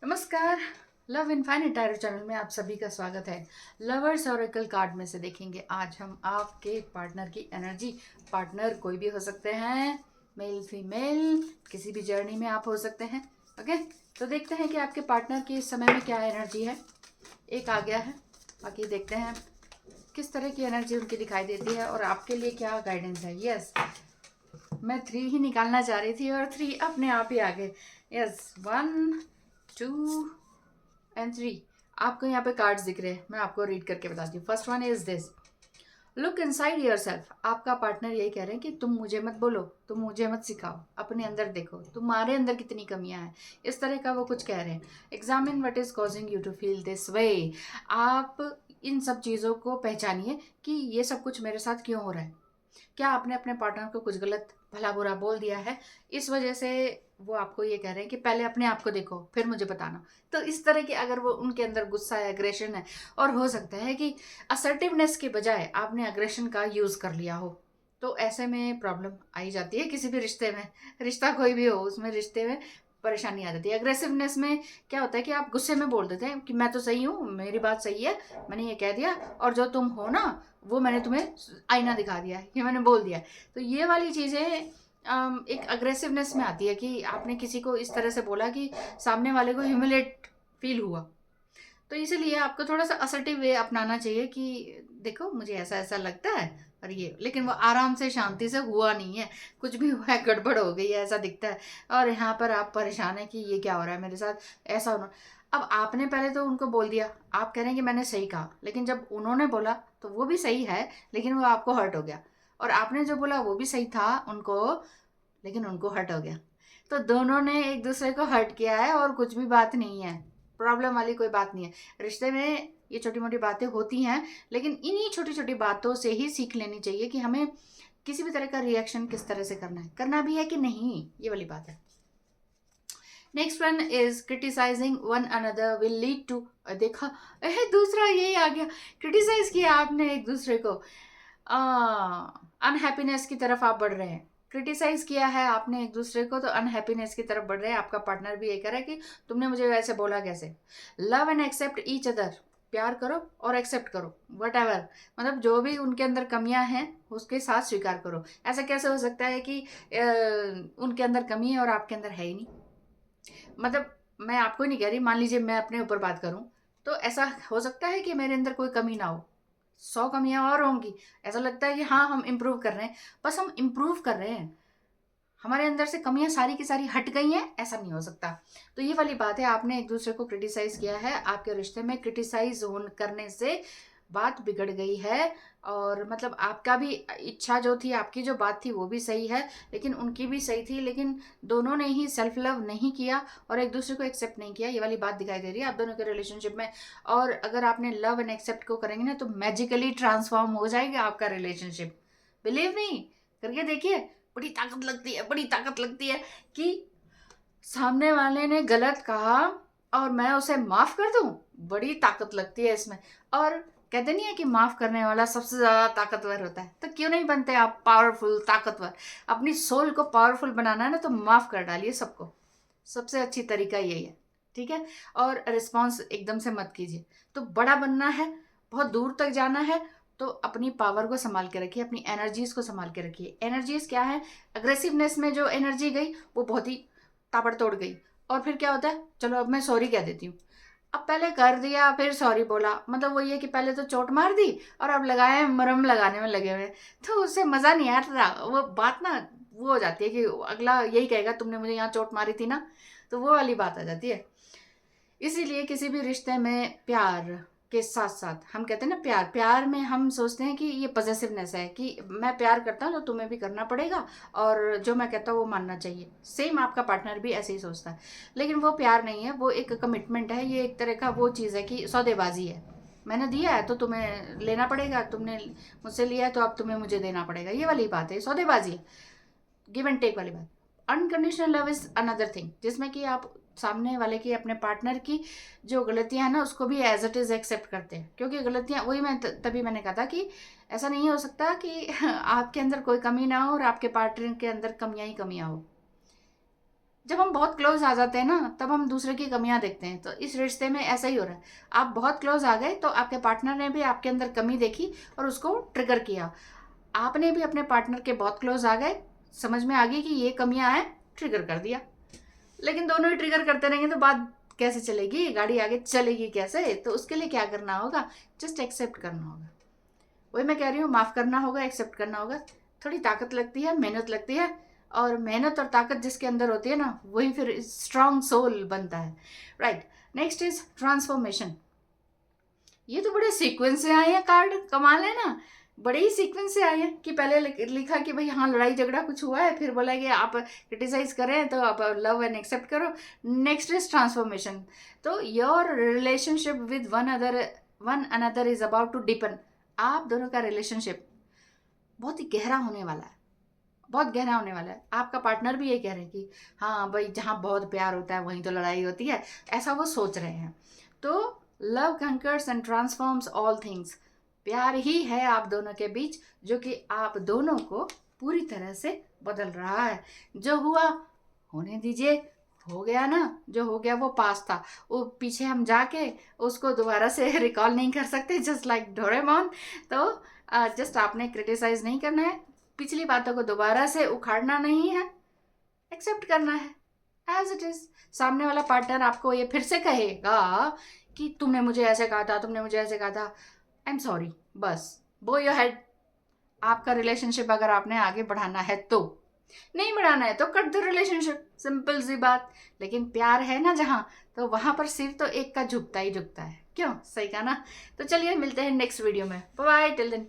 नमस्कार। Love infinite tarot channel में आप सभी का स्वागत है। लवर्स ऑरेकल कार्ड में से देखेंगे आज हम आपके पार्टनर की एनर्जी। पार्टनर कोई भी हो सकते हैं, मेल फीमेल, किसी भी जर्नी में आप हो सकते हैं। ओके, तो देखते हैं कि आपके पार्टनर की इस समय में क्या एनर्जी है। एक आ गया है, बाकी देखते हैं किस तरह की एनर्जी उनकी दिखाई देती है और आपके लिए क्या गाइडेंस है। यस, मैं 3 ही निकालना चाह रही थी और 3 अपने आप ही आ गए। Yes, 1 2 and 3। आपको यहाँ पे कार्ड्स दिख रहे हैं, मैं आपको रीड करके बताती हूँ। First one is this, look inside your self. आपका पार्टनर यही कह रहे हैं कि तुम मुझे मत बोलो, तुम मुझे मत सिखाओ, अपने अंदर देखो तुम्हारे अंदर कितनी कमियां हैं। इस तरह का वो कुछ कह रहे हैं। Examine what is causing you to feel this way. आप इन सब चीज़ों को पहचानिए कि ये सब कुछ मेरे साथ क्यों हो रहा है। क्या आपने अपने पार्टनर को कुछ गलत भला बुरा बोल दिया है, इस वजह से वो आपको ये कह रहे हैं कि पहले अपने आप को देखो फिर मुझे बताना। तो इस तरह की अगर वो उनके अंदर गुस्सा है, एग्रेशन है, और हो सकता है कि असर्टिवनेस के बजाय आपने अग्रेशन का यूज कर लिया हो, तो ऐसे में प्रॉब्लम आई जाती है किसी भी रिश्ते में। रिश्ता कोई भी हो, उसमें रिश्ते में परेशानी आ जाती है। अग्रेसिवनेस में क्या होता है कि आप गुस्से में बोल देते हैं कि मैं तो सही हूँ, मेरी बात सही है, मैंने ये कह दिया, और जो तुम हो ना वो मैंने तुम्हें आईना दिखा दिया, ये मैंने बोल दिया। तो ये वाली चीज़ें एक अग्रेसिवनेस में आती है कि आपने किसी को इस तरह से बोला कि सामने वाले को ह्यूमिलेट फील हुआ। तो इसीलिए आपको थोड़ा सा असर्टिव वे अपनाना चाहिए कि देखो मुझे ऐसा ऐसा लगता है और ये, लेकिन वो आराम से शांति से हुआ नहीं है, कुछ भी हुआ है, गड़बड़ हो गई है ऐसा दिखता है, और यहाँ पर आप परेशान है कि ये क्या हो रहा है मेरे साथ, ऐसा होना। अब आपने पहले तो उनको बोल दिया, आप कह रहे हैं कि मैंने सही कहा, लेकिन जब उन्होंने बोला तो वो भी सही है, लेकिन वो आपको हर्ट हो गया। और आपने जो बोला वो भी सही था उनको, लेकिन उनको हर्ट हो गया। तो दोनों ने एक दूसरे को हर्ट किया है और कुछ भी बात नहीं है, प्रॉब्लम वाली कोई बात नहीं है। रिश्ते में ये छोटी मोटी बातें होती हैं, लेकिन इन्हीं छोटी छोटी बातों से ही सीख लेनी चाहिए कि हमें किसी भी तरह का रिएक्शन किस तरह से करना है, करना भी है कि नहीं, ये वाली बात है। Next one is criticising one another will lead to, देखा, दूसरा यही आ गया, क्रिटिसाइज किया आपने एक दूसरे को, अनहैप्पीनेस की तरफ आप बढ़ रहे हैं। क्रिटिसाइज किया है आपने एक दूसरे को तो अनहैप्पीनेस की तरफ बढ़ रहे हैं। आपका पार्टनर भी ये कह रहा है कि तुमने मुझे वैसे बोला कैसे। Love and accept each other, प्यार करो और एक्सेप्ट करो वट एवर, मतलब जो भी उनके अंदर कमियां हैं उसके साथ स्वीकार करो। ऐसा कैसे हो सकता है कि उनके अंदर कमी है और आपके अंदर है ही नहीं। मतलब मैं आपको नहीं कह रही, मान लीजिए मैं अपने ऊपर बात करूं, तो ऐसा हो सकता है कि मेरे अंदर कोई कमी ना हो, 100 कमियां और होंगी। ऐसा लगता है कि हाँ हम इम्प्रूव कर रहे हैं, बस हम इम्प्रूव कर रहे हैं, हमारे अंदर से कमियां सारी की सारी हट गई हैं, ऐसा नहीं हो सकता। तो ये वाली बात है, आपने एक दूसरे को क्रिटिसाइज किया है। आपके रिश्ते में क्रिटिसाइज करने से बात बिगड़ गई है, और मतलब आपका भी इच्छा जो थी, आपकी जो बात थी वो भी सही है, लेकिन उनकी भी सही थी, लेकिन दोनों ने ही सेल्फ लव नहीं किया और एक दूसरे को एक्सेप्ट नहीं किया। ये वाली बात दिखाई दे रही है आप दोनों के रिलेशनशिप में। और अगर आपने लव एंड एक्सेप्ट को करेंगे ना तो मैजिकली ट्रांसफॉर्म हो जाएगा आपका रिलेशनशिप। बिलीव नहीं, करके देखिए, बड़ी ताकत लगती है, बड़ी ताकत लगती है कि सामने वाले ने गलत कहा और मैं उसे माफ कर दूं, बड़ी ताकत लगती है इसमें। और कहते नहीं है कि माफ करने वाला सबसे ज्यादा ताकतवर होता है, तो क्यों नहीं बनते आप पावरफुल, ताकतवर। अपनी सोल को पावरफुल बनाना है ना तो माफ कर डालिए सबको, सबसे अच्छी तरीका यही है। ठीक है, और रिस्पॉन्स एकदम से मत कीजिए। तो बड़ा बनना है, बहुत दूर तक जाना है, तो अपनी पावर को संभाल के रखिए, अपनी एनर्जीज को संभाल के रखिए। एनर्जीज क्या है, अग्रेसिवनेस में जो एनर्जी गई वो बहुत ही ताबड़तोड़ गई, और फिर क्या होता है, चलो अब मैं सॉरी कह देती हूँ। अब पहले कर दिया फिर सॉरी बोला, मतलब वही है कि पहले तो चोट मार दी और अब लगाए मरहम लगाने में लगे हुए हैं। तो उससे मजा नहीं आ रहा, वो बात ना वो हो जाती है कि अगला यही कहेगा तुमने मुझे यहाँ चोट मारी थी ना, तो वो वाली बात आ जाती है। इसीलिए किसी भी रिश्ते में प्यार के साथ साथ, हम कहते हैं ना प्यार, प्यार में हम सोचते हैं कि ये पॉजेसिवनेस है कि मैं प्यार करता हूँ तो तुम्हें भी करना पड़ेगा, और जो मैं कहता हूँ वो मानना चाहिए। सेम आपका पार्टनर भी ऐसे ही सोचता है, लेकिन वो प्यार नहीं है, वो एक कमिटमेंट है। ये एक तरह का वो चीज़ है कि सौदेबाजी है, मैंने दिया है तो तुम्हें लेना पड़ेगा, तुमने मुझसे लिया है तो अब तुम्हें मुझे देना पड़ेगा, ये वाली बात है, सौदेबाजी है, गिव एंड टेक वाली बात। Unconditional love is another thing, जिसमें कि आप सामने वाले की, अपने पार्टनर की जो गलतियां हैं ना उसको भी एज इट इज एक्सेप्ट करते हैं। क्योंकि गलतियां, वही मैं तभी मैंने कहा था कि ऐसा नहीं हो सकता कि आपके अंदर कोई कमी ना हो और आपके पार्टनर के अंदर कमियां ही कमियां हो। जब हम बहुत क्लोज आ जाते हैं ना, तब हम दूसरे की कमियां देखते हैं। तो इस रिश्ते में ऐसा ही हो रहा है। आप बहुत क्लोज आ गए तो आपके पार्टनर ने भी आपके अंदर कमी देखी और उसको ट्रिगर किया। आपने भी अपने पार्टनर के बहुत क्लोज आ गए, समझ में आ गई कि ये कमियां हैं, ट्रिगर कर दिया। लेकिन दोनों ही ट्रिगर करते रहेंगे तो बात कैसे चलेगी, गाड़ी आगे चलेगी कैसे? तो उसके लिए क्या करना होगा, जस्ट एक्सेप्ट करना होगा। वही मैं कह रही हूँ, माफ़ करना होगा, एक्सेप्ट करना होगा। थोड़ी ताकत लगती है, मेहनत लगती है, और मेहनत और ताकत जिसके अंदर होती है ना, वही फिर स्ट्रांग सोल बनता है। Right, next is transformation. ये तो बड़े सीक्वेंस से आए हैं कार्ड, कमाल है ना। बड़े ही सीक्वेंस से आए हैं कि पहले लिखा कि भाई हाँ लड़ाई झगड़ा कुछ हुआ है, फिर बोला कि आप क्रिटिसाइज करें तो आप लव एंड एक्सेप्ट करो। Next is transformation. तो your relationship with one another is about to deepen. आप दोनों का रिलेशनशिप बहुत ही गहरा होने वाला है, बहुत गहरा होने वाला है। आपका पार्टनर भी ये कह रहे हैं कि हाँ भाई, जहाँ बहुत प्यार होता है वहीं तो लड़ाई होती है, ऐसा वो सोच रहे हैं। तो love conquers and transforms all things. प्यार ही है आप दोनों के बीच जो कि आप दोनों को पूरी तरह से बदल रहा है। जो हुआ होने दीजिए, हो गया ना, जो हो गया वो पास था। वो पीछे हम जाके उसको दोबारा से रिकॉल नहीं कर सकते, जस्ट लाइक डोरेमोन। तो जस्ट आपने क्रिटिसाइज नहीं करना है, पिछली बातों को दोबारा से उखाड़ना नहीं है, एक्सेप्ट करना है एज इट इज। सामने वाला पार्टनर आपको ये फिर से कहेगा कि तुमने मुझे ऐसे कहा था, तुमने मुझे ऐसे कहा था, आई एम सॉरी, बस बो योर हेड। आपका रिलेशनशिप अगर आपने आगे बढ़ाना है तो, नहीं बढ़ाना है तो कट द रिलेशनशिप, सिंपल सी बात। लेकिन प्यार है ना जहाँ, तो वहां पर सिर तो एक का झुकता ही झुकता है। क्यों, सही कहा ना। तो चलिए मिलते हैं नेक्स्ट वीडियो में, बाय बाय, टिल देन।